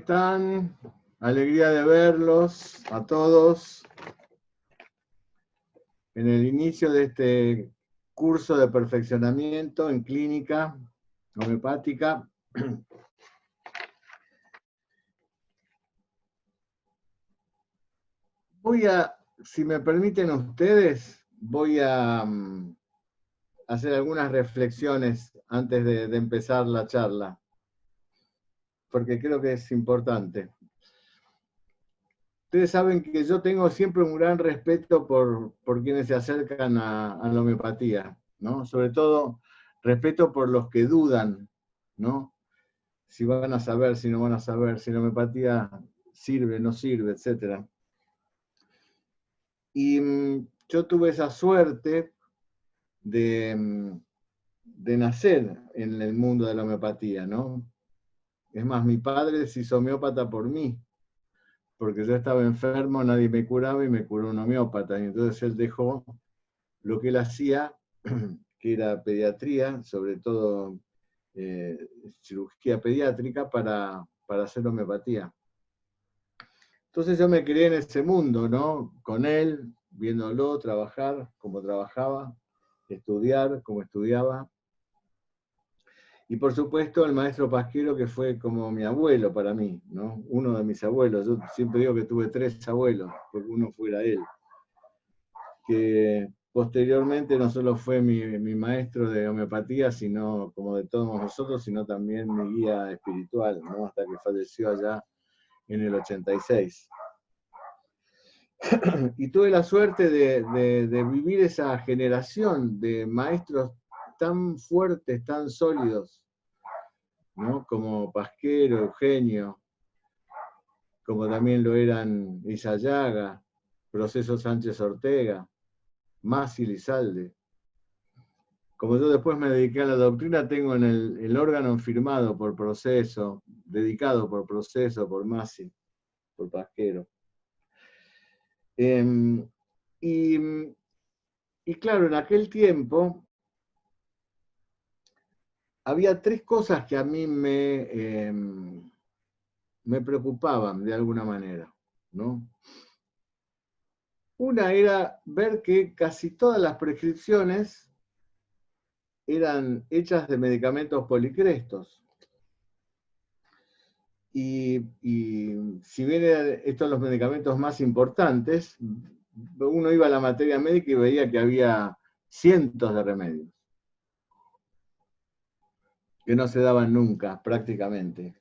están? Alegría de verlos a todos en el inicio de este curso de perfeccionamiento en clínica homeopática. Si me permiten ustedes, voy a hacer algunas reflexiones antes de empezar la charla, porque creo que es importante. Ustedes saben que yo tengo siempre un gran respeto por quienes se acercan a la homeopatía, ¿no? Sobre todo respeto por los que dudan, ¿no? Si van a saber, si no van a saber, si la homeopatía sirve, no sirve, etc. Y yo tuve esa suerte de nacer en el mundo de la homeopatía, ¿no? Es más, mi padre se hizo homeópata por mí, porque yo estaba enfermo, nadie me curaba y me curó un homeópata. Y entonces él dejó lo que él hacía, que era pediatría, sobre todo cirugía pediátrica, para hacer homeopatía. Entonces yo me crié en ese mundo, ¿no? Con él, viéndolo trabajar como trabajaba, estudiar como estudiaba. Y por supuesto el maestro Pasquero, que fue como mi abuelo para mí, ¿no? Uno de mis abuelos. Yo siempre digo que tuve 3 abuelos, porque uno fuera él. Que posteriormente no solo fue mi maestro de homeopatía, sino como de todos nosotros, sino también mi guía espiritual, ¿no? Hasta que falleció allá en el 86. Y tuve la suerte de vivir esa generación de maestros tan fuertes, tan sólidos, ¿no? Como Pasquero, Eugenio, como también lo eran Isayaga, Proceso Sánchez Ortega, Masi Lizalde. Como yo después me dediqué a la doctrina, tengo en el órgano firmado por Proceso, dedicado por Proceso, por Masi, por Pasquero. Y claro, en aquel tiempo había 3 cosas que a mí me preocupaban de alguna manera, ¿no? Una era ver que casi todas las prescripciones eran hechas de medicamentos policrestos. Y si bien eran estos los medicamentos más importantes, uno iba a la materia médica y veía que había cientos de remedios que no se daban nunca, prácticamente,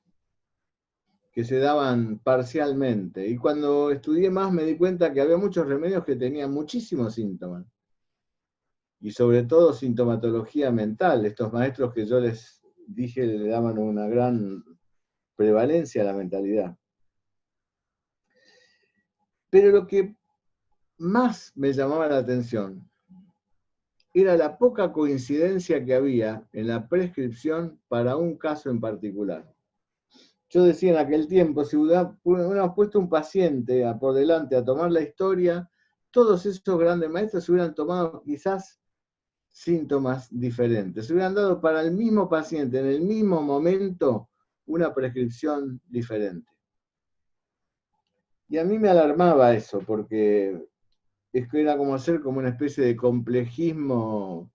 que se daban parcialmente. Y cuando estudié más me di cuenta que había muchos remedios que tenían muchísimos síntomas. Y sobre todo sintomatología mental. Estos maestros que yo les dije le daban una gran prevalencia a la mentalidad. Pero lo que más me llamaba la atención era la poca coincidencia que había en la prescripción para un caso en particular. Yo decía en aquel tiempo, si hubiéramos puesto un paciente por delante a tomar la historia, todos esos grandes maestros hubieran tomado quizás síntomas diferentes. Se hubieran dado para el mismo paciente, en el mismo momento, una prescripción diferente. Y a mí me alarmaba eso, porque es que era como hacer como una especie de complejismo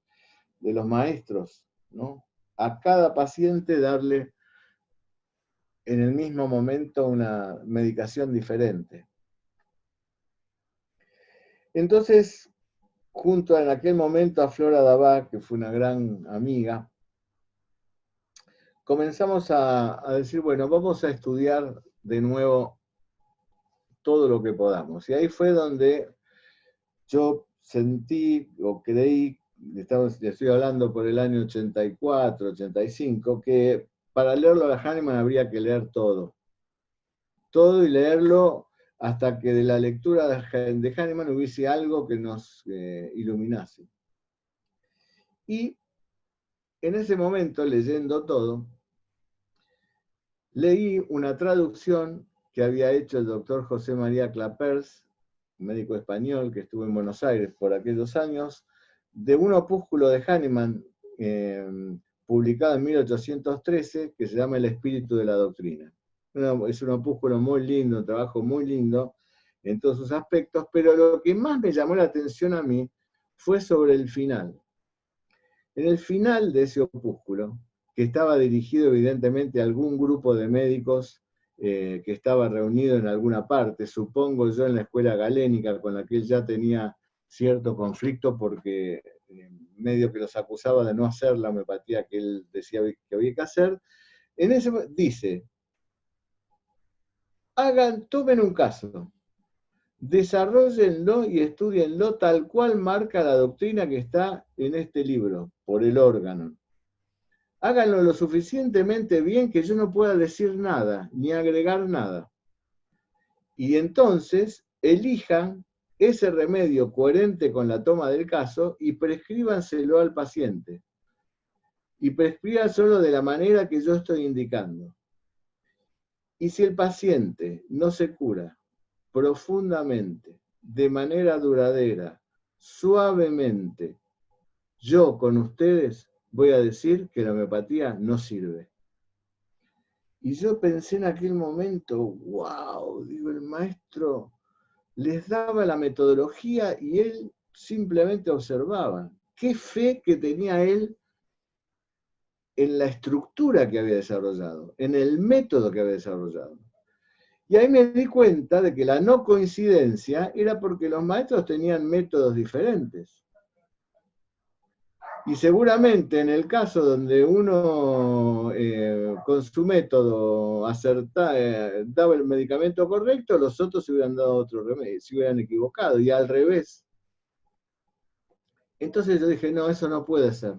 de los maestros, ¿no? A cada paciente darle en el mismo momento una medicación diferente. Entonces, junto en aquel momento a Flora Dabá, que fue una gran amiga, comenzamos a decir, bueno, vamos a estudiar de nuevo todo lo que podamos. Y ahí fue donde yo sentí o creí, estoy hablando por el año 84, 85, que para leerlo a Hahnemann habría que leer todo. Todo y leerlo hasta que de la lectura de Hahnemann hubiese algo que nos iluminase. Y en ese momento, leyendo todo, leí una traducción que había hecho el doctor José María Clapers, médico español que estuvo en Buenos Aires por aquellos años, de un opúsculo de Hahnemann publicado en 1813 que se llama El espíritu de la doctrina. Es un opúsculo muy lindo, un trabajo muy lindo en todos sus aspectos, pero lo que más me llamó la atención a mí fue sobre el final. En el final de ese opúsculo, que estaba dirigido evidentemente a algún grupo de médicos que estaba reunido en alguna parte, supongo yo en la escuela galénica, con la que él ya tenía cierto conflicto porque medio que los acusaba de no hacer la homeopatía que él decía que había que hacer, en ese dice, tomen un caso, desarróllenlo y estudienlo tal cual marca la doctrina que está en este libro, por el órgano. Háganlo lo suficientemente bien que yo no pueda decir nada, ni agregar nada. Y entonces elijan ese remedio coherente con la toma del caso y prescríbanselo al paciente. Y prescríbanselo de la manera que yo estoy indicando. Y si el paciente no se cura profundamente, de manera duradera, suavemente, yo con ustedes voy a decir que la homeopatía no sirve. Y yo pensé en aquel momento, wow, digo, el maestro les daba la metodología y él simplemente observaba. Qué fe que tenía él en la estructura que había desarrollado, en el método que había desarrollado. Y ahí me di cuenta de que la no coincidencia era porque los maestros tenían métodos diferentes. Y seguramente en el caso donde uno con su método daba el medicamento correcto, los otros se hubieran dado otro remedio, se hubieran equivocado, y al revés. Entonces yo dije, no, eso no puede ser.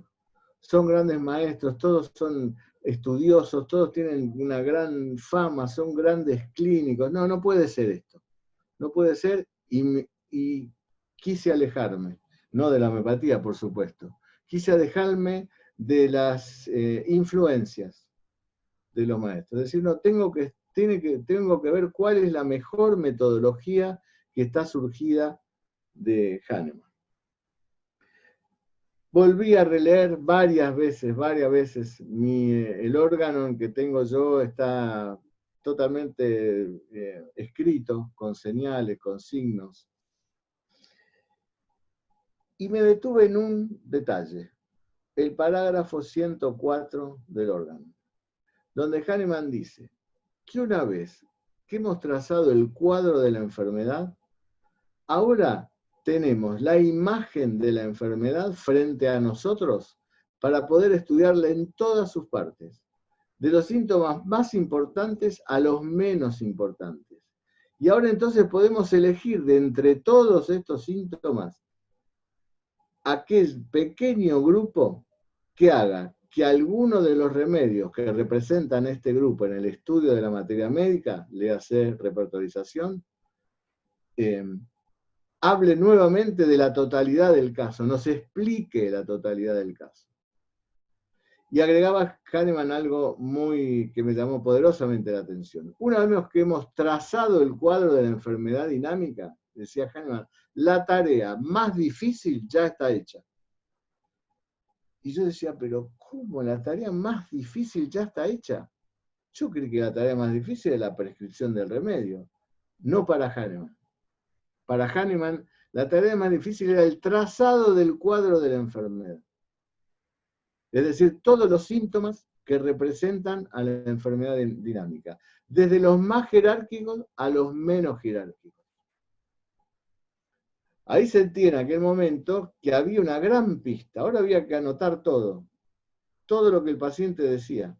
Son grandes maestros, todos son estudiosos, todos tienen una gran fama, son grandes clínicos. No, no puede ser esto. No puede ser, y quise alejarme, no de la homeopatía, por supuesto. Quise alejarme de las influencias de los maestros. Es decir, no, tengo que ver cuál es la mejor metodología que está surgida de Hahnemann. Volví a releer varias veces. El órgano que tengo yo está totalmente escrito, con señales, con signos. Y me detuve en un detalle, el parágrafo 104 del órgano, donde Hahnemann dice que una vez que hemos trazado el cuadro de la enfermedad, ahora tenemos la imagen de la enfermedad frente a nosotros para poder estudiarla en todas sus partes, de los síntomas más importantes a los menos importantes. Y ahora entonces podemos elegir de entre todos estos síntomas aquel pequeño grupo que haga que alguno de los remedios que representan este grupo en el estudio de la materia médica, le hace repertorización, hable nuevamente de la totalidad del caso, nos explique la totalidad del caso. Y agregaba Hahnemann algo que me llamó poderosamente la atención. Una vez que hemos trazado el cuadro de la enfermedad dinámica, decía Hahnemann, la tarea más difícil ya está hecha. Y yo decía, pero ¿cómo? ¿La tarea más difícil ya está hecha? Yo creí que la tarea más difícil era la prescripción del remedio, no para Hahnemann. Para Hahnemann, la tarea más difícil era el trazado del cuadro de la enfermedad. Es decir, todos los síntomas que representan a la enfermedad dinámica, desde los más jerárquicos a los menos jerárquicos. Ahí sentí en aquel momento que había una gran pista. Ahora había que anotar todo lo que el paciente decía,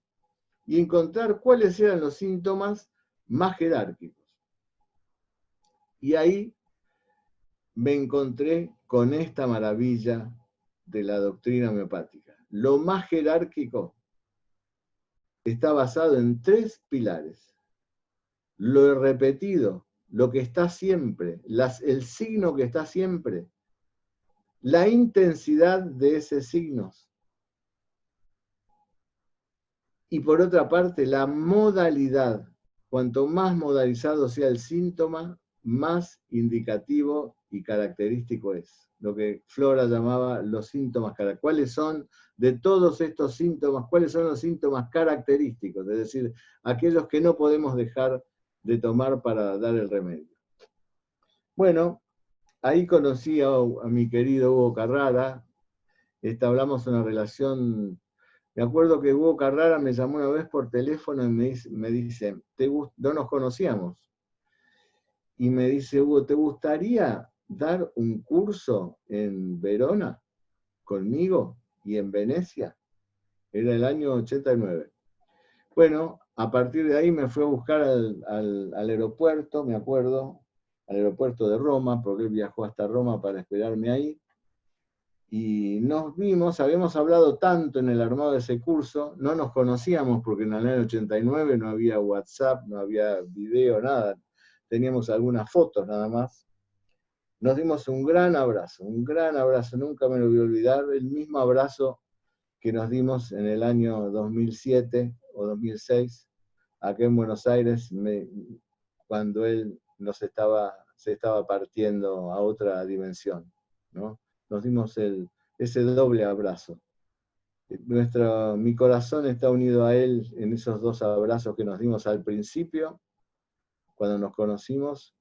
y encontrar cuáles eran los síntomas más jerárquicos. Y ahí me encontré con esta maravilla de la doctrina homeopática. Lo más jerárquico está basado en 3 pilares. Lo repetido, lo que está siempre, el signo que está siempre, la intensidad de ese signo. Y por otra parte, la modalidad. Cuanto más modalizado sea el síntoma, más indicativo y característico es. Lo que Flora llamaba los síntomas característicos. ¿Cuáles son de todos estos síntomas? ¿Cuáles son los síntomas característicos? Es decir, aquellos que no podemos dejar de tomar para dar el remedio. Bueno, ahí conocí a mi querido Hugo Carrara. Hablamos de una relación. Me acuerdo que Hugo Carrara me llamó una vez por teléfono y me dice, no nos conocíamos. Y me dice, Hugo, ¿te gustaría dar un curso en Verona conmigo y en Venecia? Era el año 89. Bueno, a partir de ahí me fue a buscar al aeropuerto, me acuerdo, al aeropuerto de Roma, porque él viajó hasta Roma para esperarme ahí. Y nos vimos, habíamos hablado tanto en el armado de ese curso, no nos conocíamos porque en el año 89 no había WhatsApp, no había video, nada. Teníamos algunas fotos nada más. Nos dimos un gran abrazo, nunca me lo voy a olvidar, el mismo abrazo que nos dimos en el año 2007 o 2006, acá en Buenos Aires, cuando él se estaba partiendo a otra dimensión, ¿no? Nos dimos ese doble abrazo. Mi corazón está unido a él en esos dos abrazos que nos dimos al principio, cuando nos conocimos,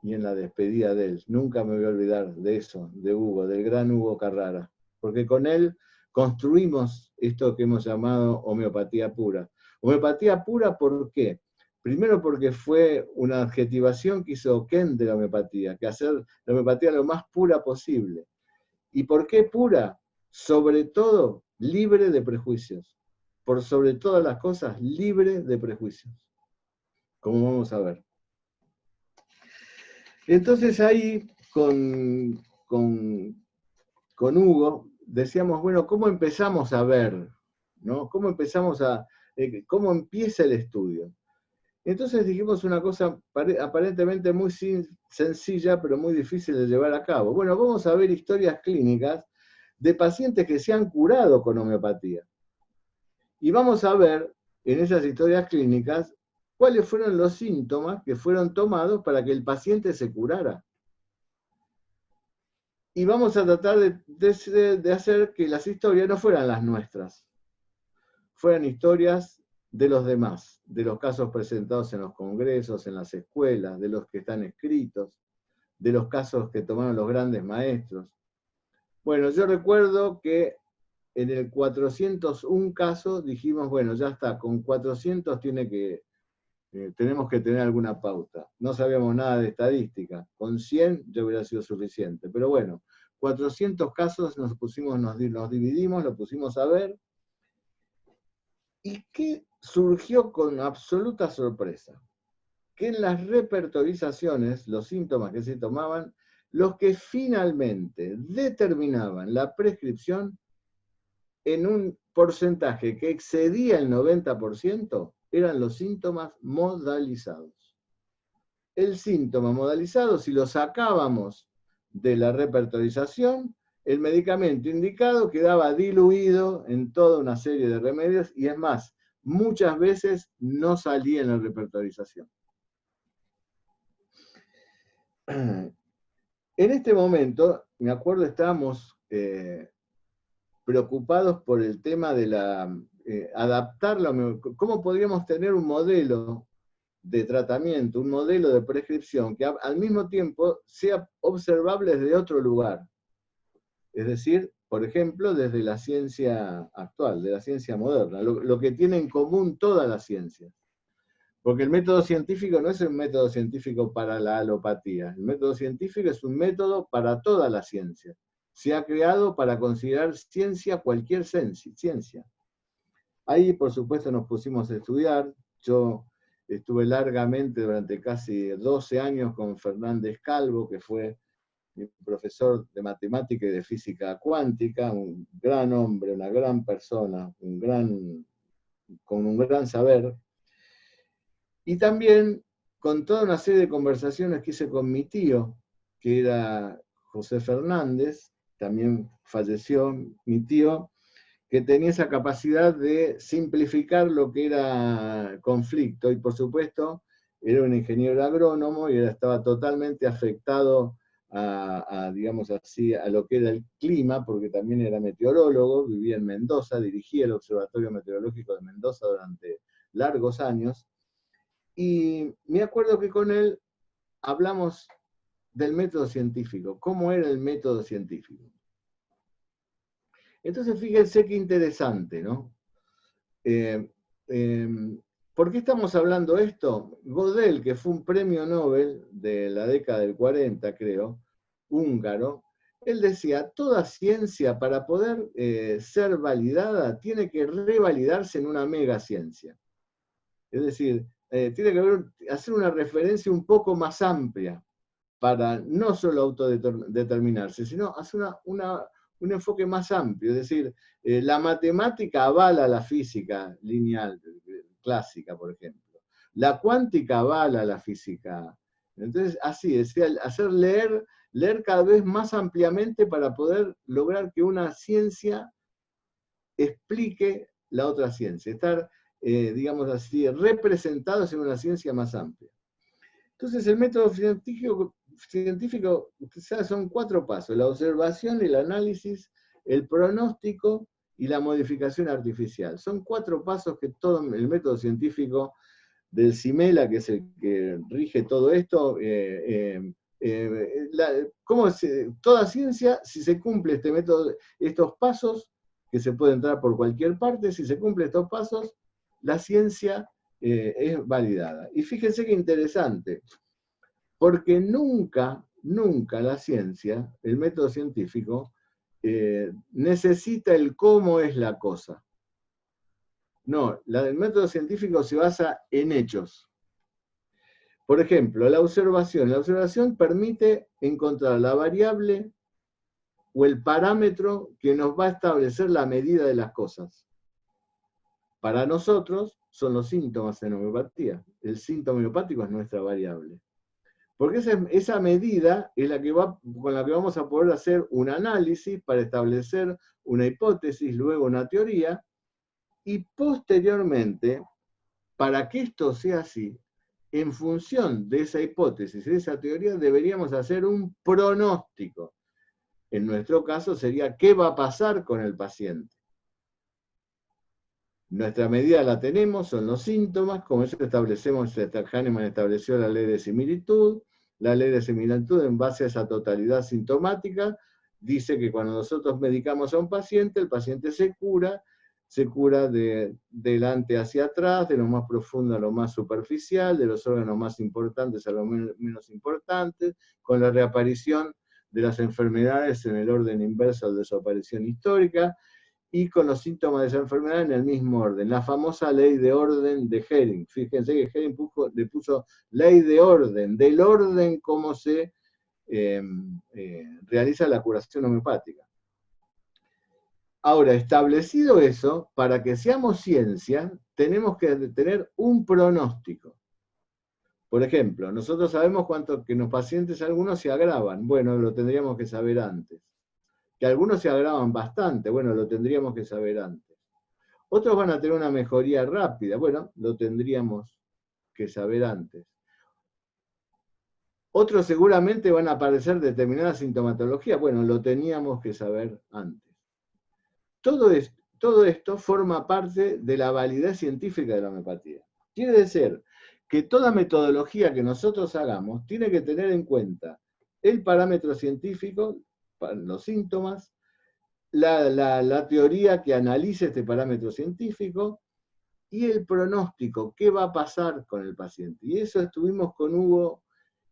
y en la despedida de él. Nunca me voy a olvidar de eso, de Hugo, del gran Hugo Carrara, porque con él construimos esto que hemos llamado homeopatía pura. Homeopatía pura, ¿por qué? Primero porque fue una adjetivación que hizo Kent de la homeopatía, que hacer la homeopatía lo más pura posible. ¿Y por qué pura? Sobre todo, libre de prejuicios. Por sobre todas las cosas, libre de prejuicios. Como vamos a ver. Entonces ahí, con Hugo, decíamos, bueno, ¿cómo empezamos a ver? ¿No? ¿Cómo empieza el estudio? Entonces dijimos una cosa aparentemente muy sencilla, pero muy difícil de llevar a cabo. Bueno, vamos a ver historias clínicas de pacientes que se han curado con homeopatía. Y vamos a ver en esas historias clínicas cuáles fueron los síntomas que fueron tomados para que el paciente se curara. Y vamos a tratar de hacer que las historias no fueran las nuestras, fueran historias de los demás, de los casos presentados en los congresos, en las escuelas, de los que están escritos, de los casos que tomaron los grandes maestros. Bueno, yo recuerdo que en el 401 caso dijimos, bueno, ya está, con 400 tenemos que tener alguna pauta. No sabíamos nada de estadística. Con 100 ya hubiera sido suficiente. Pero bueno, 400 casos nos dividimos, lo pusimos a ver. ¿Y qué surgió con absoluta sorpresa? Que en las repertorizaciones, los síntomas que se tomaban, los que finalmente determinaban la prescripción en un porcentaje que excedía el 90%, eran los síntomas modalizados. El síntoma modalizado, si lo sacábamos de la repertorización, el medicamento indicado quedaba diluido en toda una serie de remedios y es más, muchas veces no salía en la repertorización. En este momento, me acuerdo, estábamos preocupados por el tema de adaptarlo, cómo podríamos tener un modelo de tratamiento, un modelo de prescripción que al mismo tiempo sea observable desde otro lugar. Es decir, por ejemplo, desde la ciencia actual, de la ciencia moderna, lo que tiene en común toda la ciencia. Porque el método científico no es un método científico para la alopatía, el método científico es un método para toda la ciencia. Se ha creado para considerar ciencia cualquier ciencia. Ahí, por supuesto, nos pusimos a estudiar. Yo estuve largamente durante casi 12 años con Fernández Calvo, que fue mi profesor de matemática y de física cuántica, un gran hombre, una gran persona, con un gran saber. Y también con toda una serie de conversaciones que hice con mi tío, que era José Fernández, también falleció mi tío, que tenía esa capacidad de simplificar lo que era conflicto y, por supuesto, era un ingeniero agrónomo y estaba totalmente afectado digamos así, a lo que era el clima, porque también era meteorólogo, vivía en Mendoza, dirigía el Observatorio Meteorológico de Mendoza durante largos años, y me acuerdo que con él hablamos del método científico, cómo era el método científico. Entonces, fíjense qué interesante, ¿no? ¿Por qué estamos hablando de esto? Gödel, que fue un premio Nobel de la década del 40, creo, húngaro, él decía, toda ciencia para poder ser validada tiene que revalidarse en una megaciencia. Es decir, tiene que hacer una referencia un poco más amplia para no solo autodeterminarse, sino hacer un enfoque más amplio. Es decir, la matemática avala la física lineal, clásica, por ejemplo. La cuántica avala la física. Entonces, así, es hacer leer cada vez más ampliamente para poder lograr que una ciencia explique la otra ciencia, estar, digamos así, representados en una ciencia más amplia. Entonces, el método científico son 4 pasos: la observación, el análisis, el pronóstico y la modificación artificial. Son 4 pasos que todo el método científico del CIMELA, que es el que rige todo esto, toda ciencia, si se cumple este método, estos pasos, que se puede entrar por cualquier parte, si se cumplen estos pasos, la ciencia es validada. Y fíjense qué interesante, porque nunca la ciencia, el método científico, necesita el cómo es la cosa. No, el método científico se basa en hechos. Por ejemplo, la observación. La observación permite encontrar la variable o el parámetro que nos va a establecer la medida de las cosas. Para nosotros son los síntomas en homeopatía. El síntoma homeopático es nuestra variable. Porque esa medida es con la que vamos a poder hacer un análisis para establecer una hipótesis, luego una teoría, y posteriormente, para que esto sea así, en función de esa hipótesis, de esa teoría, deberíamos hacer un pronóstico. En nuestro caso sería qué va a pasar con el paciente. Nuestra medida la tenemos, son los síntomas, como eso establecemos, Hahnemann estableció la ley de similitud. La ley de similitud, en base a esa totalidad sintomática, dice que cuando nosotros medicamos a un paciente, el paciente se cura de delante hacia atrás, de lo más profundo a lo más superficial, de los órganos más importantes a los menos importantes, con la reaparición de las enfermedades en el orden inverso de su aparición histórica, y con los síntomas de esa enfermedad en el mismo orden. La famosa ley de orden de Hering. Fíjense que Hering le puso ley de orden, del orden cómo se realiza la curación homeopática. Ahora, establecido eso, para que seamos ciencia, tenemos que tener un pronóstico. Por ejemplo, nosotros sabemos que los pacientes algunos se agravan. Bueno, lo tendríamos que saber antes. Que algunos se agravan bastante, bueno, lo tendríamos que saber antes. Otros van a tener una mejoría rápida, bueno, lo tendríamos que saber antes. Otros seguramente van a aparecer determinada sintomatología, bueno, lo teníamos que saber antes. Todo esto forma parte de la validez científica de la homeopatía. Quiere decir que toda metodología que nosotros hagamos tiene que tener en cuenta el parámetro científico, los síntomas, la teoría que analice este parámetro científico y el pronóstico, qué va a pasar con el paciente. Y eso estuvimos con Hugo,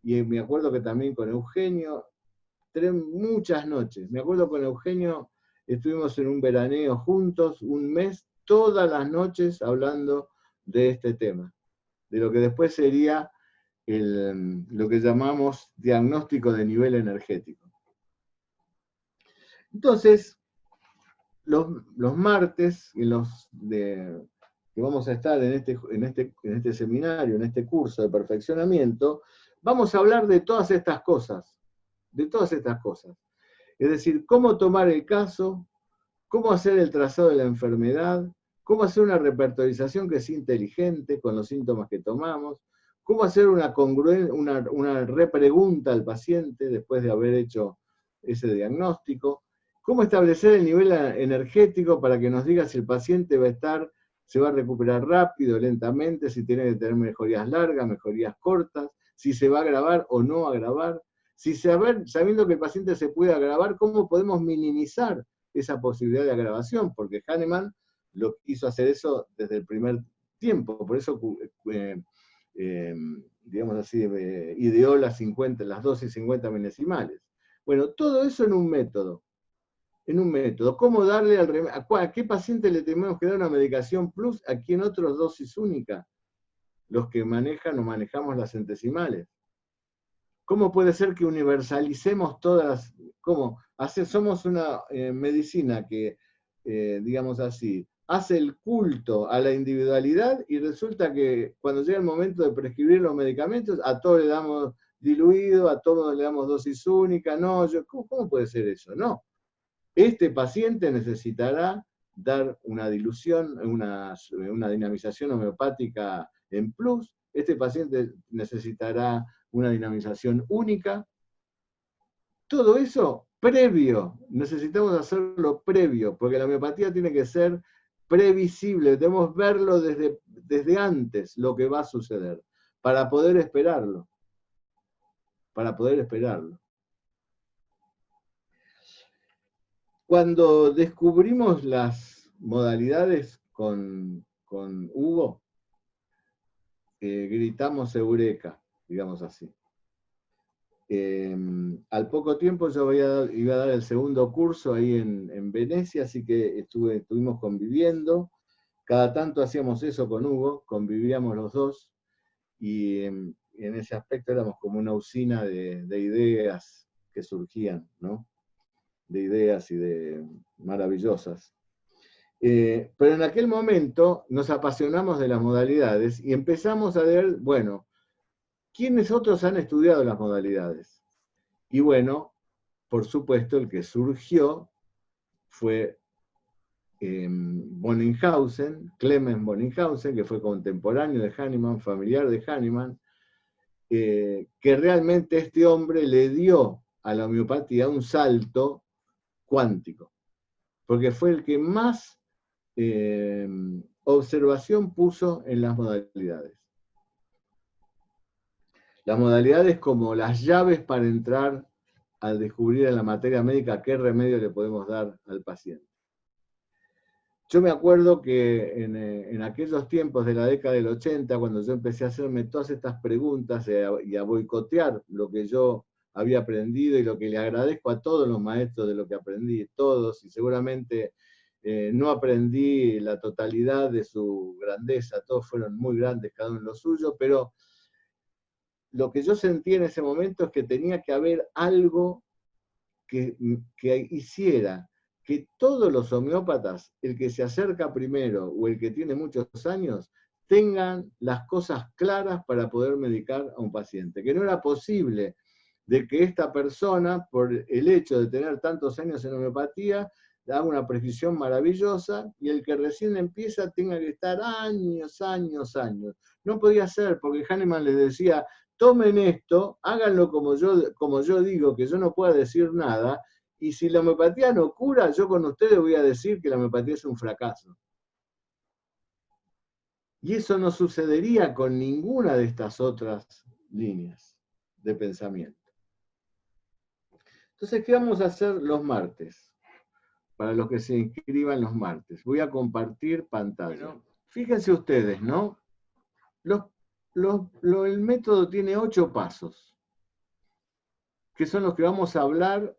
y me acuerdo que también con Eugenio, muchas noches. Me acuerdo con Eugenio, estuvimos en un veraneo juntos, un mes, todas las noches hablando de este tema, de lo que después sería lo que llamamos diagnóstico de nivel energético. Entonces, los martes que vamos a estar en este seminario, en este curso de perfeccionamiento, vamos a hablar de todas estas cosas. Es decir, cómo tomar el caso, cómo hacer el trazado de la enfermedad, cómo hacer una repertorización que sea inteligente con los síntomas que tomamos, ¿Cómo hacer una repregunta al paciente después de haber hecho ese diagnóstico? ¿Cómo establecer el nivel energético para que nos diga si el paciente se va a recuperar rápido, lentamente, si tiene que tener mejorías largas, mejorías cortas, si se va a agravar o no agravar? Si sabiendo que el paciente se puede agravar, ¿cómo podemos minimizar esa posibilidad de agravación? Porque Hahnemann lo quiso hacer eso desde el primer tiempo, por eso digamos así, ideó las dosis 50 minesimales. Bueno, todo eso en un método. ¿Cómo darle a qué paciente le tenemos que dar una medicación plus? ¿A quién otros dosis única? Los que manejan o manejamos las centesimales. ¿Cómo puede ser que universalicemos todas? Somos una medicina que, digamos así, hace el culto a la individualidad y resulta que cuando llega el momento de prescribir los medicamentos, a todos le damos diluido, a todos le damos dosis única? No, ¿cómo puede ser eso? No. Este paciente necesitará dar una dilución, una dinamización homeopática en plus. Este paciente necesitará una dinamización única. Todo eso previo, necesitamos hacerlo previo, porque la homeopatía tiene que ser previsible, debemos verlo desde antes lo que va a suceder, para poder esperarlo. Cuando descubrimos las modalidades con Hugo, gritamos eureka, digamos así. Al poco tiempo yo iba a dar el segundo curso ahí en Venecia, así que estuvimos conviviendo. Cada tanto hacíamos eso con Hugo, convivíamos los dos, y en ese aspecto éramos como una usina de ideas que surgían, ¿no? De ideas y de maravillosas. Pero en aquel momento nos apasionamos de las modalidades y empezamos a ver, bueno, ¿quiénes otros han estudiado las modalidades? Y bueno, por supuesto, el que surgió fue Bonninghausen, Clemens Bonninghausen, que fue contemporáneo de Hahnemann, familiar de Hahnemann, que realmente este hombre le dio a la homeopatía un salto cuántico, porque fue el que más observación puso en las modalidades. Las modalidades como las llaves para entrar al descubrir en la materia médica qué remedio le podemos dar al paciente. Yo me acuerdo que en aquellos tiempos de la década del 80, cuando yo empecé a hacerme todas estas preguntas y a boicotear lo que yo había aprendido y lo que le agradezco a todos los maestros de lo que aprendí, todos, y seguramente no aprendí la totalidad de su grandeza, todos fueron muy grandes, cada uno en lo suyo, pero lo que yo sentí en ese momento es que tenía que haber algo que hiciera que todos los homeópatas, el que se acerca primero o el que tiene muchos años, tengan las cosas claras para poder medicar a un paciente. Que no era posible de que esta persona, por el hecho de tener tantos años en homeopatía, haga una prescripción maravillosa y el que recién empieza tenga que estar años. No podía ser, porque Hahnemann les decía, tomen esto, háganlo como yo digo, que yo no pueda decir nada, y si la homeopatía no cura, yo con ustedes voy a decir que la homeopatía es un fracaso. Y eso no sucedería con ninguna de estas otras líneas de pensamiento. Entonces, ¿qué vamos a hacer los martes? Para los que se inscriban los martes. Voy a compartir pantalla. Bueno, fíjense ustedes, ¿no? El método tiene 8 pasos, que son los que vamos a hablar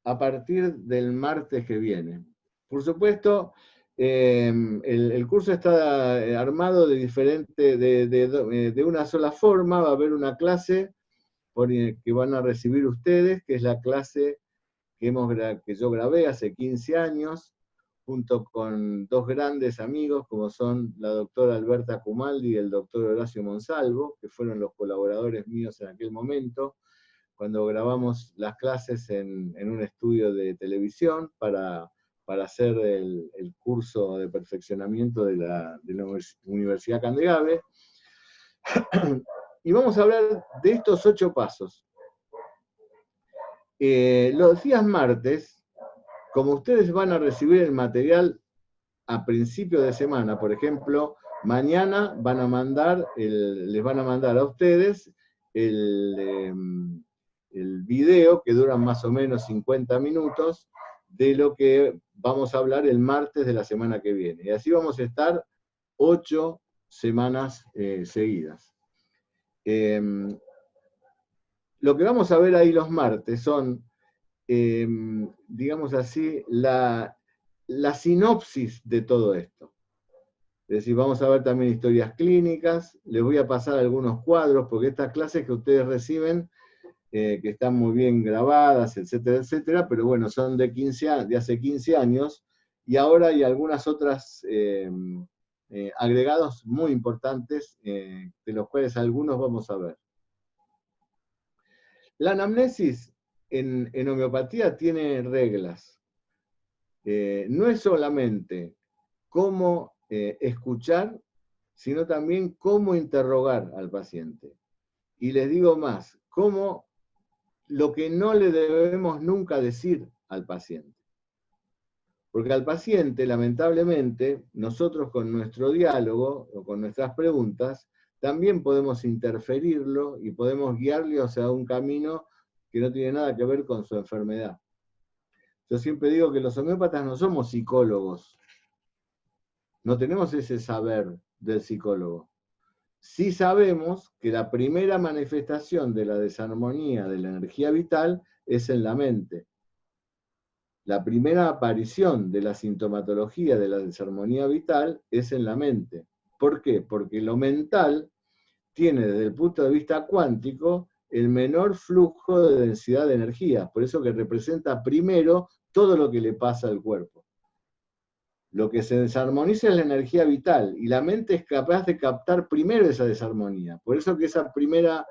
a partir del martes que viene. Por supuesto, el curso está armado de una sola forma. Va a haber una clase que van a recibir ustedes, que es la clase que yo grabé hace 15 años, junto con 2 grandes amigos, como son la doctora Alberta Cumaldi y el doctor Horacio Monsalvo, que fueron los colaboradores míos en aquel momento, cuando grabamos las clases en un estudio de televisión para hacer el curso de perfeccionamiento de la Universidad Candegave. Y vamos a hablar de estos 8 pasos. Los días martes, como ustedes van a recibir el material a principio de semana, por ejemplo, mañana les van a mandar a ustedes el video, que dura más o menos 50 minutos, de lo que vamos a hablar el martes de la semana que viene. Y así vamos a estar 8 semanas seguidas. Lo que vamos a ver ahí los martes son, digamos así, la sinopsis de todo esto. Es decir, vamos a ver también historias clínicas, les voy a pasar algunos cuadros, porque estas clases que ustedes reciben, que están muy bien grabadas, etcétera, etcétera, pero bueno, son de hace 15 años, y ahora hay algunas otras agregados muy importantes, de los cuales algunos vamos a ver. La anamnesis en homeopatía tiene reglas. No es solamente cómo escuchar, sino también cómo interrogar al paciente. Y les digo más, lo que no le debemos nunca decir al paciente. Porque al paciente, lamentablemente, nosotros con nuestro diálogo o con nuestras preguntas, también podemos interferirlo y podemos guiarle hacia un camino que no tiene nada que ver con su enfermedad. Yo siempre digo que los homeópatas no somos psicólogos, no tenemos ese saber del psicólogo. Sí sabemos que la primera manifestación de la desarmonía de la energía vital es en la mente. La primera aparición de la sintomatología de la desarmonía vital es en la mente. ¿Por qué? Porque lo mental tiene, desde el punto de vista cuántico, el menor flujo de densidad de energía. Por eso que representa primero todo lo que le pasa al cuerpo. Lo que se desarmoniza es la energía vital, y la mente es capaz de captar primero esa desarmonía. Por eso que esa primera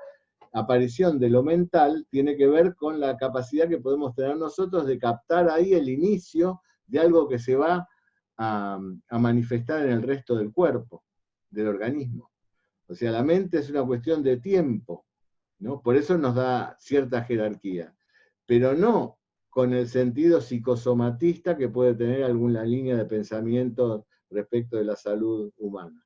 aparición de lo mental tiene que ver con la capacidad que podemos tener nosotros de captar ahí el inicio de algo que se va a manifestar en el resto del cuerpo, del organismo. O sea, la mente es una cuestión de tiempo, ¿no? Por eso nos da cierta jerarquía, pero no con el sentido psicosomatista que puede tener alguna línea de pensamiento respecto de la salud humana.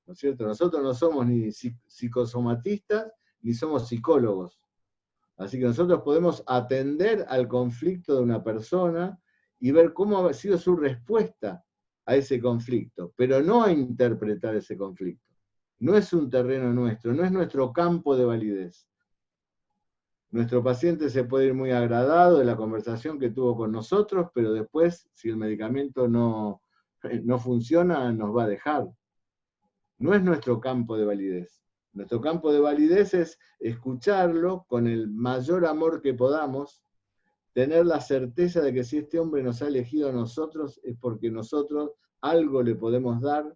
¿No es cierto? Nosotros no somos ni psicosomatistas ni somos psicólogos. Así que nosotros podemos atender al conflicto de una persona y ver cómo ha sido su respuesta a ese conflicto, pero no a interpretar ese conflicto. No es un terreno nuestro, no es nuestro campo de validez. Nuestro paciente se puede ir muy agradado de la conversación que tuvo con nosotros, pero después, si el medicamento no funciona, nos va a dejar. No es nuestro campo de validez. Nuestro campo de validez es escucharlo con el mayor amor que podamos, tener la certeza de que si este hombre nos ha elegido a nosotros es porque nosotros algo le podemos dar,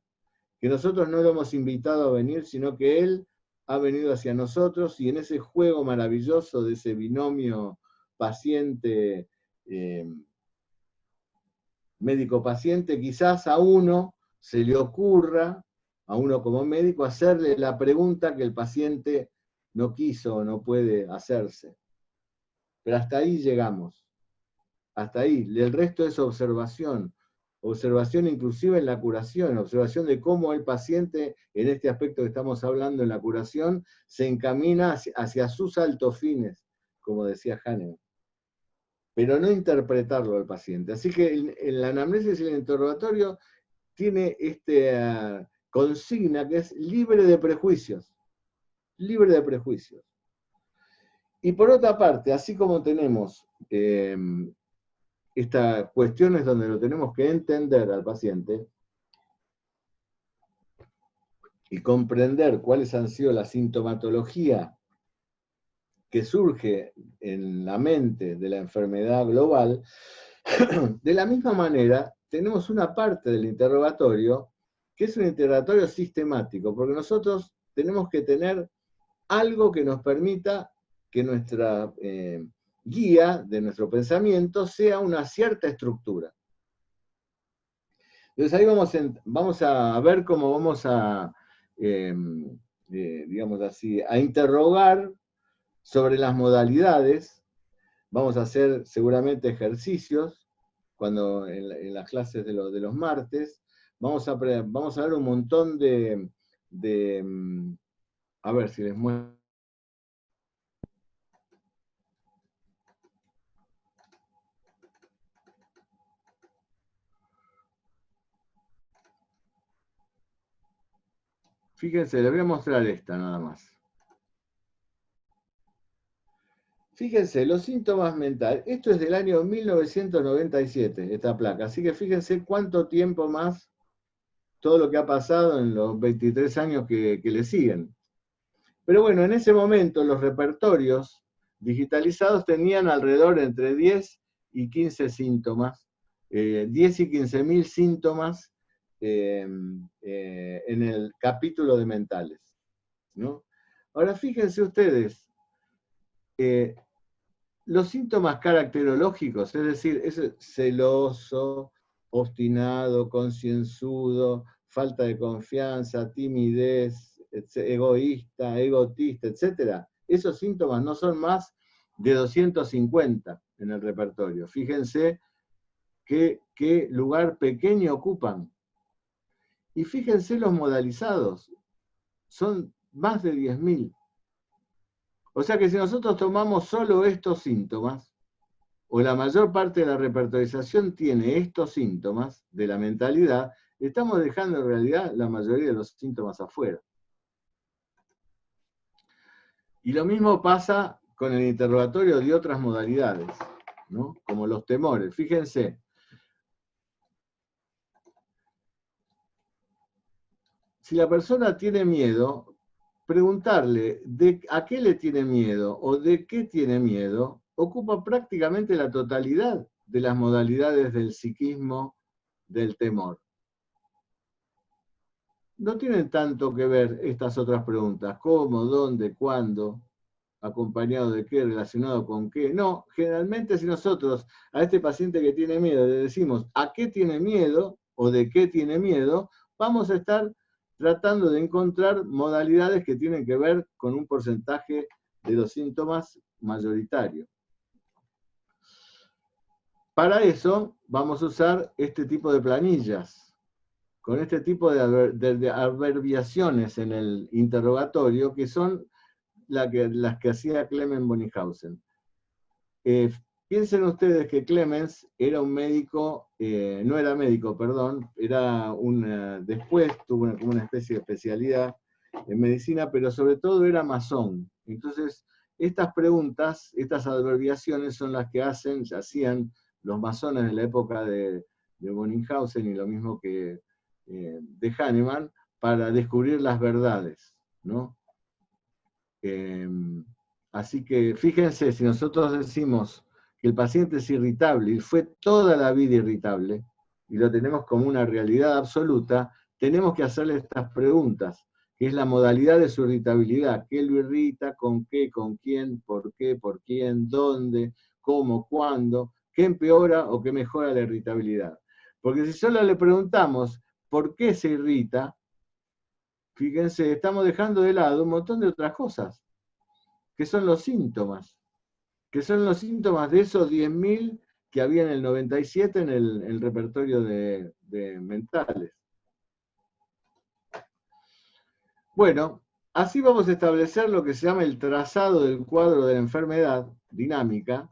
que nosotros no lo hemos invitado a venir, sino que él ha venido hacia nosotros, y en ese juego maravilloso de ese binomio paciente, médico-paciente, quizás a uno se le ocurra, a uno como médico, hacerle la pregunta que el paciente no quiso o no puede hacerse. Pero hasta ahí llegamos, hasta ahí. El resto es observación inclusive en la curación, observación de cómo el paciente, en este aspecto que estamos hablando en la curación, se encamina hacia sus altos fines, como decía Hahnemann. Pero no interpretarlo al paciente. Así que en la anamnesis y el interrogatorio tiene esta consigna que es libre de prejuicios. Libre de prejuicios. Y por otra parte, así como tenemos estas cuestiones donde lo tenemos que entender al paciente y comprender cuáles han sido la sintomatología que surge en la mente de la enfermedad global, de la misma manera tenemos una parte del interrogatorio que es un interrogatorio sistemático, porque nosotros tenemos que tener algo que nos permita que nuestra guía de nuestro pensamiento sea una cierta estructura. Entonces ahí vamos a ver cómo vamos a digamos así, a interrogar sobre las modalidades. Vamos a hacer seguramente ejercicios cuando en las clases de los martes. Vamos a ver un montón a ver si les muestro. Fíjense, les voy a mostrar esta nada más. Fíjense, los síntomas mentales. Esto es del año 1997, esta placa. Así que fíjense cuánto tiempo más todo lo que ha pasado en los 23 años que le siguen. Pero bueno, en ese momento los repertorios digitalizados tenían alrededor entre 10 y 15 síntomas, 10 y 15.000 síntomas en el capítulo de mentales, ¿no? Ahora fíjense ustedes, los síntomas caracterológicos, es decir, es celoso, obstinado, concienzudo, falta de confianza, timidez, egoísta, egotista, etc. Esos síntomas no son más de 250 en el repertorio. Fíjense qué lugar pequeño ocupan. Y fíjense los modalizados, son más de 10.000. O sea que si nosotros tomamos solo estos síntomas, o la mayor parte de la repertorización tiene estos síntomas de la mentalidad, estamos dejando en realidad la mayoría de los síntomas afuera. Y lo mismo pasa con el interrogatorio de otras modalidades, ¿no? Como los temores. Fíjense, si la persona tiene miedo, preguntarle a qué le tiene miedo o de qué tiene miedo ocupa prácticamente la totalidad de las modalidades del psiquismo del temor. No tienen tanto que ver estas otras preguntas, cómo, dónde, cuándo, acompañado de qué, relacionado con qué. No, generalmente si nosotros a este paciente que tiene miedo le decimos a qué tiene miedo o de qué tiene miedo, vamos a estar tratando de encontrar modalidades que tienen que ver con un porcentaje de los síntomas mayoritario. Para eso vamos a usar este tipo de planillas. Con este tipo de abreviaciones en el interrogatorio, que son las que hacía Clemens Bonihausen. Piensen ustedes que Clemens era un médico, no era médico, perdón, después tuvo una especie de especialidad en medicina, pero sobre todo era masón. Entonces, estas preguntas, estas abreviaciones son las que hacían los masones en la época de Bonihausen y lo mismo que de Hahnemann para descubrir las verdades, ¿no? Así que fíjense, si nosotros decimos que el paciente es irritable y fue toda la vida irritable, y lo tenemos como una realidad absoluta, tenemos que hacerle estas preguntas, que es la modalidad de su irritabilidad, qué lo irrita, con qué, con quién, por quién, dónde, cómo, cuándo, qué empeora o qué mejora la irritabilidad. Porque si solo le preguntamos por qué se irrita, fíjense, estamos dejando de lado un montón de otras cosas, que son los síntomas, de esos 10.000 que había en el 97 en el repertorio de mentales. Bueno, así vamos a establecer lo que se llama el trazado del cuadro de la enfermedad dinámica.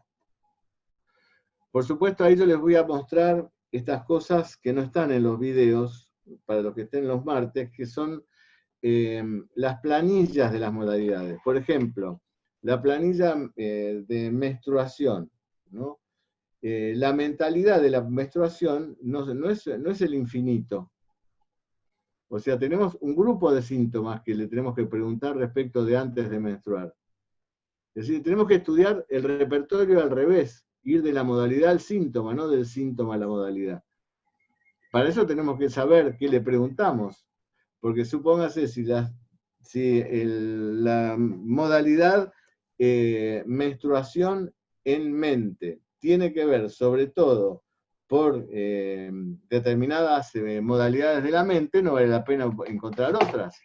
Por supuesto, ahí yo les voy a mostrar estas cosas que no están en los videos, para los que estén los martes, que son las planillas de las modalidades. Por ejemplo, la planilla de menstruación, ¿no? La mentalidad de la menstruación no es el infinito. O sea, tenemos un grupo de síntomas que le tenemos que preguntar respecto de antes de menstruar. Es decir, tenemos que estudiar el repertorio al revés, ir de la modalidad al síntoma, no del síntoma a la modalidad. Para eso tenemos que saber qué le preguntamos, porque supóngase si la modalidad menstruación en mente tiene que ver sobre todo por determinadas modalidades de la mente, no vale la pena encontrar otras,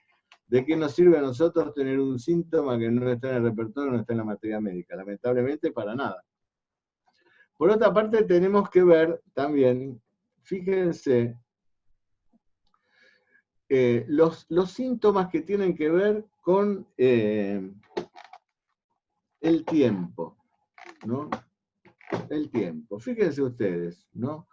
¿De qué nos sirve a nosotros tener un síntoma que no está en el repertorio, no está en la materia médica? Lamentablemente, para nada. Por otra parte, tenemos que ver también, fíjense, los síntomas que tienen que ver con el tiempo, ¿no? El tiempo. Fíjense ustedes, ¿no?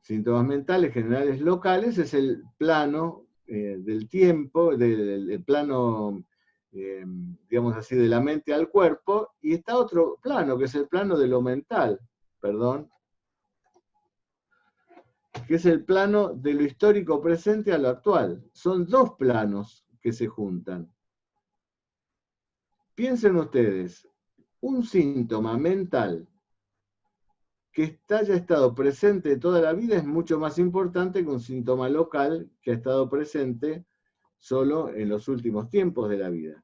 Síntomas mentales generales locales es el plano del tiempo, el plano, digamos así, de la mente al cuerpo, y está otro plano, que es el plano de lo mental, perdón, que es el plano de lo histórico presente a lo actual. Son dos planos que se juntan. Piensen ustedes, un síntoma mental que haya estado presente toda la vida es mucho más importante que un síntoma local que ha estado presente solo en los últimos tiempos de la vida.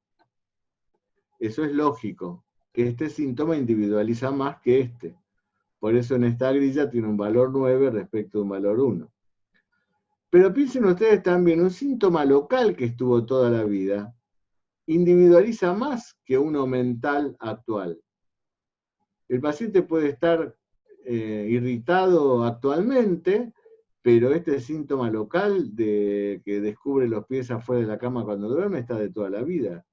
Eso es lógico, que este síntoma individualiza más que este. Por eso en esta grilla tiene un valor 9 respecto a un valor 1. Pero piensen ustedes también, un síntoma local que estuvo toda la vida individualiza más que uno mental actual. El paciente puede estar irritado actualmente, pero este síntoma local de que descubre los pies afuera de la cama cuando duerme está de toda la vida.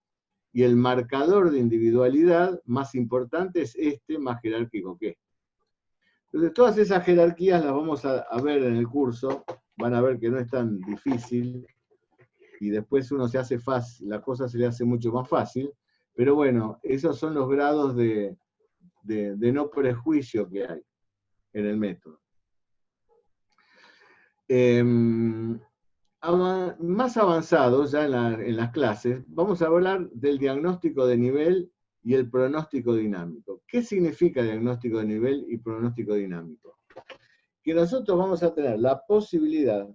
Y el marcador de individualidad más importante es este, más jerárquico que este. Entonces, todas esas jerarquías las vamos a ver en el curso, van a ver que no es tan difícil, y después uno se hace fácil, la cosa se le hace mucho más fácil, pero bueno, esos son los grados de no prejuicio que hay en el método. Más avanzados, ya en las clases, vamos a hablar del diagnóstico de nivel y el pronóstico dinámico. ¿Qué significa diagnóstico de nivel y pronóstico dinámico? Que nosotros vamos a tener la posibilidad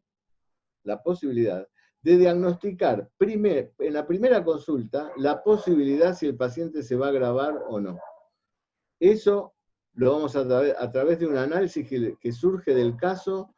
de diagnosticar en la primera consulta la posibilidad si el paciente se va a agravar o no. Eso lo vamos a través de un análisis que surge del caso,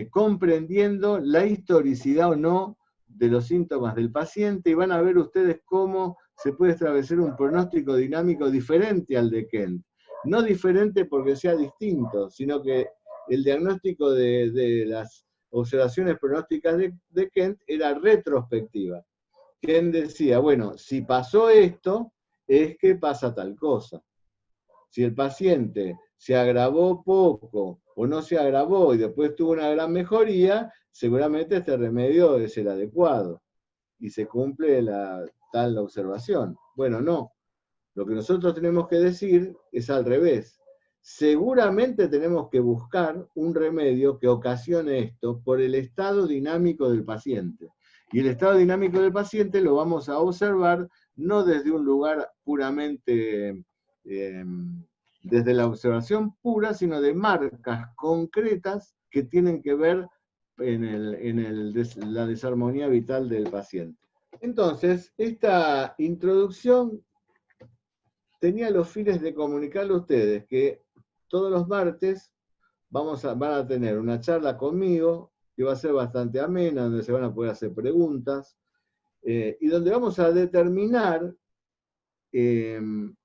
comprendiendo la historicidad o no de los síntomas del paciente, y van a ver ustedes cómo se puede establecer un pronóstico dinámico diferente al de Kent. No diferente porque sea distinto, sino que el diagnóstico de las observaciones pronósticas de Kent era retrospectiva. Kent decía, bueno, si pasó esto, es que pasa tal cosa. Si el paciente se agravó poco o no se agravó y después tuvo una gran mejoría, seguramente este remedio es el adecuado y se cumple tal observación. Bueno, no. Lo que nosotros tenemos que decir es al revés. Seguramente tenemos que buscar un remedio que ocasione esto por el estado dinámico del paciente. Y el estado dinámico del paciente lo vamos a observar no desde un lugar puramente desde la observación pura, sino de marcas concretas que tienen que ver en la desarmonía vital del paciente. Entonces, esta introducción tenía los fines de comunicarle a ustedes que todos los martes van a tener una charla conmigo, que va a ser bastante amena, donde se van a poder hacer preguntas, y donde vamos a determinar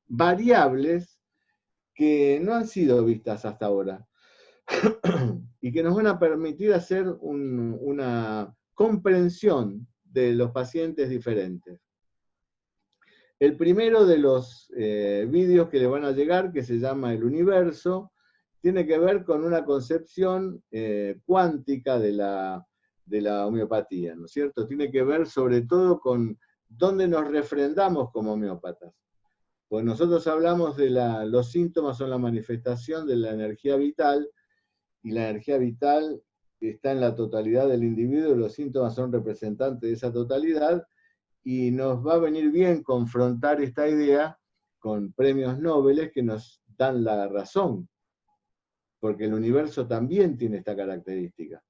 variables que no han sido vistas hasta ahora y que nos van a permitir hacer una comprensión de los pacientes diferentes. El primero de los vídeos que le van a llegar, que se llama El Universo, tiene que ver con una concepción cuántica de la homeopatía, ¿no es cierto? Tiene que ver sobre todo con dónde nos refrendamos como homeópatas. Pues nosotros hablamos de los síntomas son la manifestación de la energía vital, y la energía vital está en la totalidad del individuo, y los síntomas son representantes de esa totalidad, y nos va a venir bien confrontar esta idea con premios Nobel que nos dan la razón, porque el universo también tiene esta característica.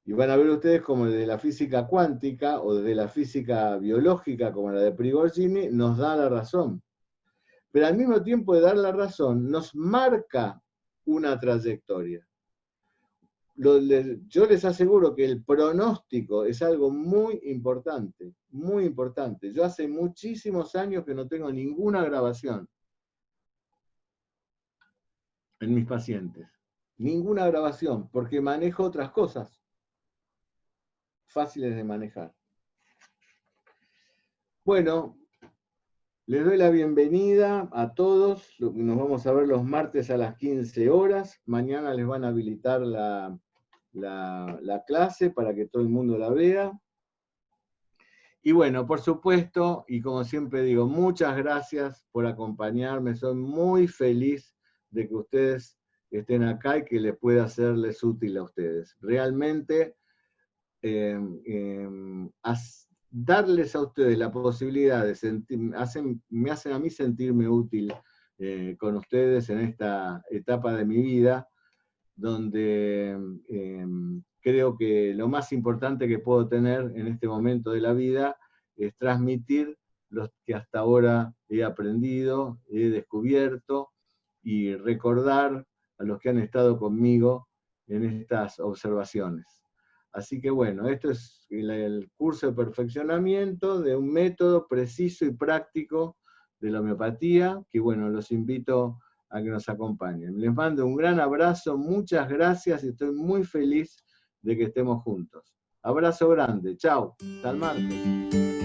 Y van a ver ustedes como desde la física cuántica o desde la física biológica, como la de Prigogine, nos da la razón. Pero al mismo tiempo de dar la razón, nos marca una trayectoria. yo les aseguro que el pronóstico es algo muy importante, muy importante. Yo hace muchísimos años que no tengo ninguna grabación en mis pacientes. Ninguna grabación, porque manejo otras cosas fáciles de manejar. Bueno, les doy la bienvenida a todos. Nos vamos a ver los martes a las 15 horas. Mañana les van a habilitar la clase para que todo el mundo la vea. Y bueno, por supuesto, y como siempre digo, muchas gracias por acompañarme. Soy muy feliz de que ustedes estén acá y que les pueda serles útil a ustedes. Realmente, darles a ustedes la posibilidad de sentir, me hacen a mí sentirme útil con ustedes en esta etapa de mi vida, donde creo que lo más importante que puedo tener en este momento de la vida es transmitir lo que hasta ahora he aprendido, he descubierto, y recordar a los que han estado conmigo en estas observaciones. Así que bueno, esto es el curso de perfeccionamiento de un método preciso y práctico de la homeopatía, que bueno, los invito a que nos acompañen. Les mando un gran abrazo, muchas gracias y estoy muy feliz de que estemos juntos. Abrazo grande, chao, hasta el martes.